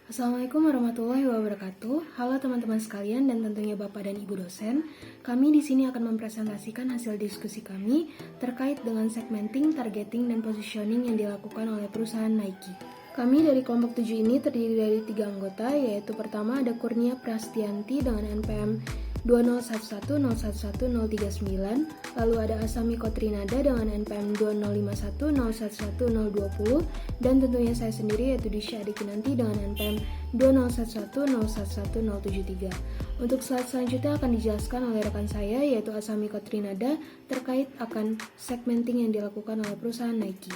Assalamualaikum warahmatullahi wabarakatuh. Halo teman-teman sekalian dan tentunya Bapak dan Ibu dosen. Kami di sini akan mempresentasikan hasil diskusi kami terkait dengan segmenting, targeting, dan positioning yang dilakukan oleh perusahaan Nike. Kami dari kelompok 7 ini terdiri dari 3 anggota, yaitu pertama ada Kurnia Prastianti dengan NPM 201011039, lalu ada Asami Kotrinada dengan NPM 20510111020, dan tentunya saya sendiri yaitu Disha Adikinanti dengan NPM 20110111073. Untuk slide selanjutnya akan dijelaskan oleh rekan saya yaitu Asami Kotrinada terkait akan segmenting yang dilakukan oleh perusahaan Nike.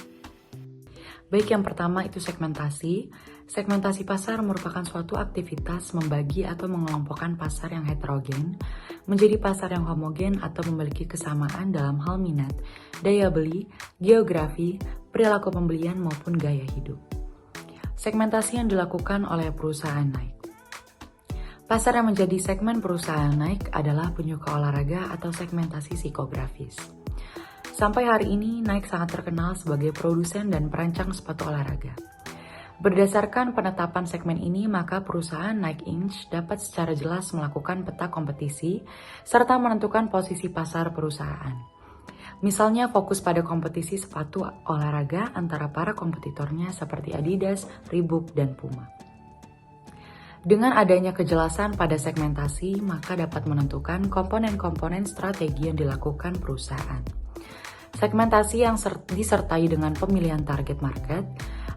Baik, yang pertama itu segmentasi. Segmentasi pasar merupakan suatu aktivitas membagi atau mengelompokkan pasar yang heterogen menjadi pasar yang homogen atau memiliki kesamaan dalam hal minat, daya beli, geografi, perilaku pembelian maupun gaya hidup. Segmentasi yang dilakukan oleh perusahaan Nike. Pasar yang menjadi segmen perusahaan Nike adalah penyuka olahraga atau segmentasi psikografis. Sampai hari ini, Nike sangat terkenal sebagai produsen dan perancang sepatu olahraga. Berdasarkan penetapan segmen ini, maka perusahaan Nike Inc. dapat secara jelas melakukan peta kompetisi serta menentukan posisi pasar perusahaan. Misalnya fokus pada kompetisi sepatu olahraga antara para kompetitornya seperti Adidas, Reebok, dan Puma. Dengan adanya kejelasan pada segmentasi, maka dapat menentukan komponen-komponen strategi yang dilakukan perusahaan. Segmentasi yang disertai dengan pemilihan target market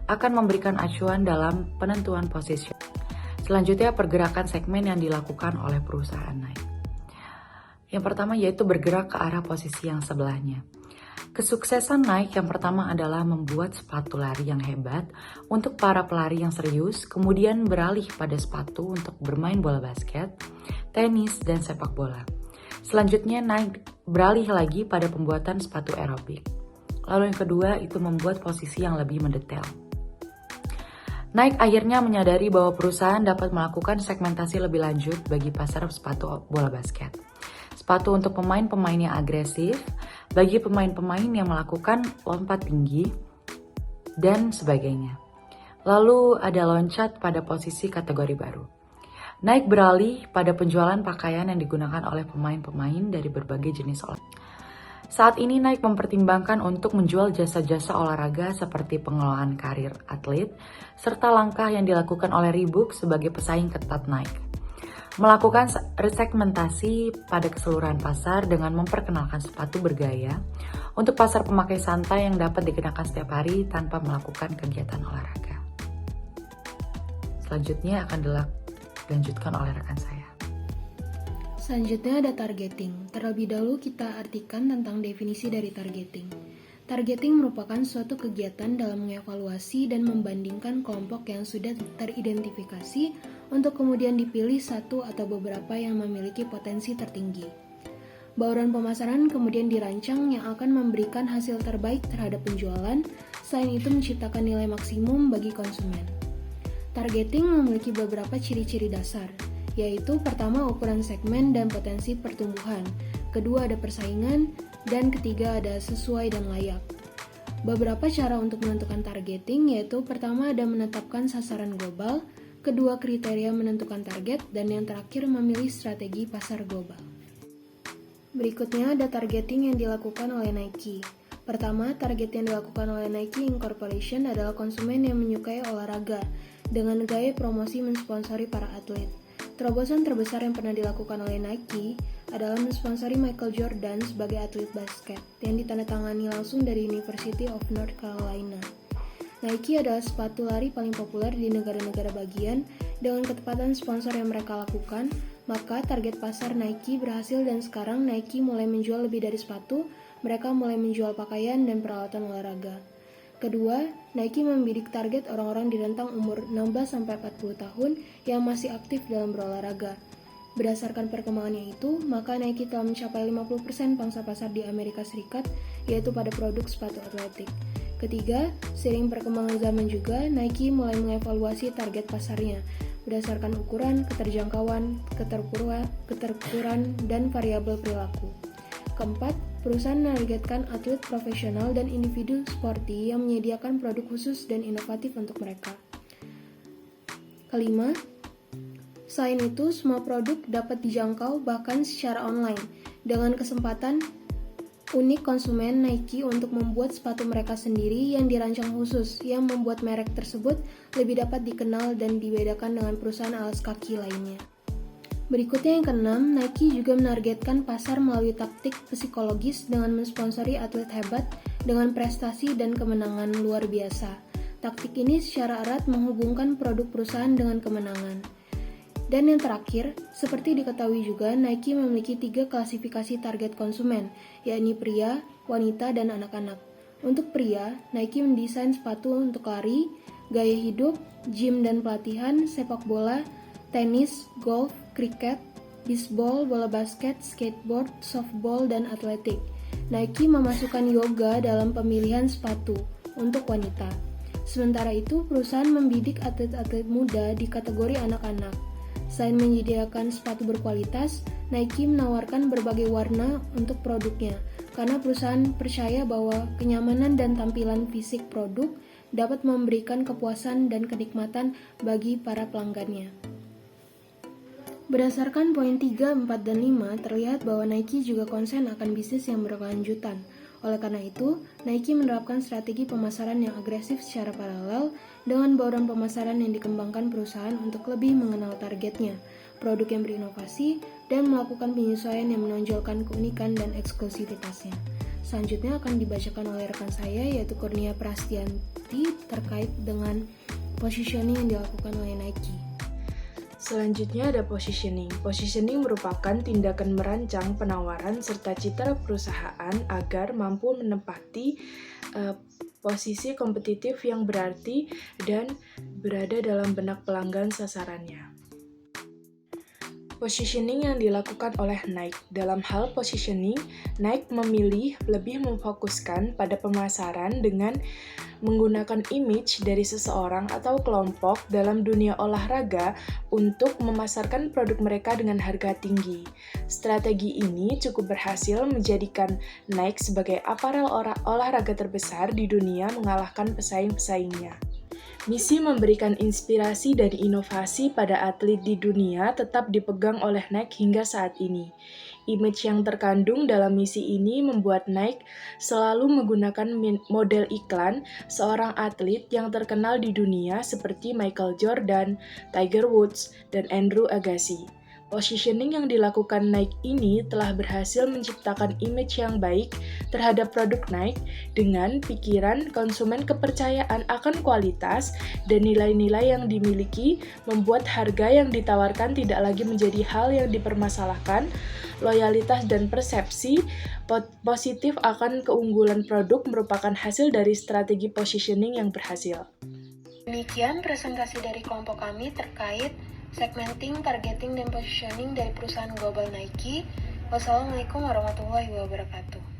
akan memberikan acuan dalam penentuan posisi. Selanjutnya, pergerakan segmen yang dilakukan oleh perusahaan Nike. Yang pertama yaitu bergerak ke arah posisi yang sebelahnya. Kesuksesan Nike yang pertama adalah membuat sepatu lari yang hebat untuk para pelari yang serius, kemudian beralih pada sepatu untuk bermain bola basket, tenis, dan sepak bola. Selanjutnya, Nike beralih lagi pada pembuatan sepatu aerobik. Lalu yang kedua itu membuat posisi yang lebih mendetail. Nike akhirnya menyadari bahwa perusahaan dapat melakukan segmentasi lebih lanjut bagi pasar sepatu bola basket. Sepatu untuk pemain-pemain yang agresif, bagi pemain-pemain yang melakukan lompat tinggi, dan sebagainya. Lalu ada loncat pada posisi kategori baru. Nike beralih pada penjualan pakaian yang digunakan oleh pemain-pemain dari berbagai jenis olahraga. Saat ini Nike mempertimbangkan untuk menjual jasa-jasa olahraga seperti pengelolaan karir atlet, serta langkah yang dilakukan oleh Reebok sebagai pesaing ketat Nike. Melakukan resegmentasi pada keseluruhan pasar dengan memperkenalkan sepatu bergaya untuk pasar pemakai santai yang dapat dikenakan setiap hari tanpa melakukan kegiatan olahraga. Selanjutnya akan dilanjutkan oleh rekan saya. Selanjutnya ada targeting. Terlebih dahulu kita artikan tentang definisi dari targeting. Targeting merupakan suatu kegiatan dalam mengevaluasi dan membandingkan kelompok yang sudah teridentifikasi untuk kemudian dipilih satu atau beberapa yang memiliki potensi tertinggi. Bauran pemasaran kemudian dirancang yang akan memberikan hasil terbaik terhadap penjualan, selain itu menciptakan nilai maksimum bagi konsumen. Targeting memiliki beberapa ciri-ciri dasar, yaitu pertama ukuran segmen dan potensi pertumbuhan, kedua ada persaingan, dan ketiga ada sesuai dan layak. Beberapa cara untuk menentukan targeting yaitu pertama ada menetapkan sasaran global, kedua kriteria menentukan target, dan yang terakhir memilih strategi pasar global. Berikutnya ada targeting yang dilakukan oleh Nike. Pertama, target yang dilakukan oleh Nike Incorporation adalah konsumen yang menyukai olahraga dengan gaya promosi mensponsori para atlet. Terobosan terbesar yang pernah dilakukan oleh Nike adalah mensponsori Michael Jordan sebagai atlet basket yang ditandatangani langsung dari University of North Carolina. Nike adalah sepatu lari paling populer di negara-negara bagian. Dengan ketepatan sponsor yang mereka lakukan, maka target pasar Nike berhasil dan sekarang Nike mulai menjual lebih dari sepatu, mereka mulai menjual pakaian dan peralatan olahraga. Kedua, Nike membidik target orang-orang di rentang umur 16-40 tahun yang masih aktif dalam berolahraga. Berdasarkan perkembangannya itu, maka Nike telah mencapai 50% pangsa pasar di Amerika Serikat, yaitu pada produk sepatu atletik. Ketiga, seiring perkembangan zaman juga, Nike mulai mengevaluasi target pasarnya berdasarkan ukuran, keterjangkauan, keterukuran, dan variabel perilaku. Keempat, perusahaan menargetkan atlet profesional dan individu sporty yang menyediakan produk khusus dan inovatif untuk mereka. Kelima, selain itu semua produk dapat dijangkau bahkan secara online dengan kesempatan unik konsumen Nike untuk membuat sepatu mereka sendiri yang dirancang khusus yang membuat merek tersebut lebih dapat dikenal dan dibedakan dengan perusahaan alas kaki lainnya. Berikutnya yang keenam, Nike juga menargetkan pasar melalui taktik psikologis dengan mensponsori atlet hebat dengan prestasi dan kemenangan luar biasa. Taktik ini secara erat menghubungkan produk perusahaan dengan kemenangan. Dan yang terakhir, seperti diketahui juga, Nike memiliki 3 klasifikasi target konsumen, yakni pria, wanita, dan anak-anak. Untuk pria, Nike mendesain sepatu untuk lari, gaya hidup, gym dan pelatihan, sepak bola, tenis, golf, kriket, bisbol, bola basket, skateboard, softball, dan atletik. Nike memasukkan yoga dalam pemilihan sepatu untuk wanita. Sementara itu, perusahaan membidik atlet-atlet muda di kategori anak-anak. Selain menyediakan sepatu berkualitas, Nike menawarkan berbagai warna untuk produknya, karena perusahaan percaya bahwa kenyamanan dan tampilan fisik produk dapat memberikan kepuasan dan kenikmatan bagi para pelanggannya. Berdasarkan poin 3, 4, dan 5, terlihat bahwa Nike juga konsen akan bisnis yang berkelanjutan. Oleh karena itu, Nike menerapkan strategi pemasaran yang agresif secara paralel dengan bauran pemasaran yang dikembangkan perusahaan untuk lebih mengenal targetnya, produk yang berinovasi, dan melakukan penyesuaian yang menonjolkan keunikan dan eksklusivitasnya. Selanjutnya akan dibacakan oleh rekan saya, yaitu Kurnia Prastianti, terkait dengan positioning yang dilakukan oleh Nike. Selanjutnya ada positioning. Positioning merupakan tindakan merancang penawaran serta citra perusahaan agar mampu menempati posisi kompetitif yang berarti dan berada dalam benak pelanggan sasarannya. Positioning yang dilakukan oleh Nike. Dalam hal positioning, Nike memilih lebih memfokuskan pada pemasaran dengan menggunakan image dari seseorang atau kelompok dalam dunia olahraga untuk memasarkan produk mereka dengan harga tinggi. Strategi ini cukup berhasil menjadikan Nike sebagai aparel olahraga terbesar di dunia mengalahkan pesaing-pesaingnya. Misi memberikan inspirasi dan inovasi pada atlet di dunia tetap dipegang oleh Nike hingga saat ini. Image yang terkandung dalam misi ini membuat Nike selalu menggunakan model iklan seorang atlet yang terkenal di dunia seperti Michael Jordan, Tiger Woods, dan Andrew Agassi. Positioning yang dilakukan Nike ini telah berhasil menciptakan image yang baik terhadap produk Nike dengan pikiran konsumen kepercayaan akan kualitas dan nilai-nilai yang dimiliki, membuat harga yang ditawarkan tidak lagi menjadi hal yang dipermasalahkan. Loyalitas dan persepsi positif akan keunggulan produk merupakan hasil dari strategi positioning yang berhasil. Demikian presentasi dari kelompok kami terkait segmenting, targeting, dan positioning dari perusahaan global Nike. Wassalamualaikum warahmatullahi wabarakatuh.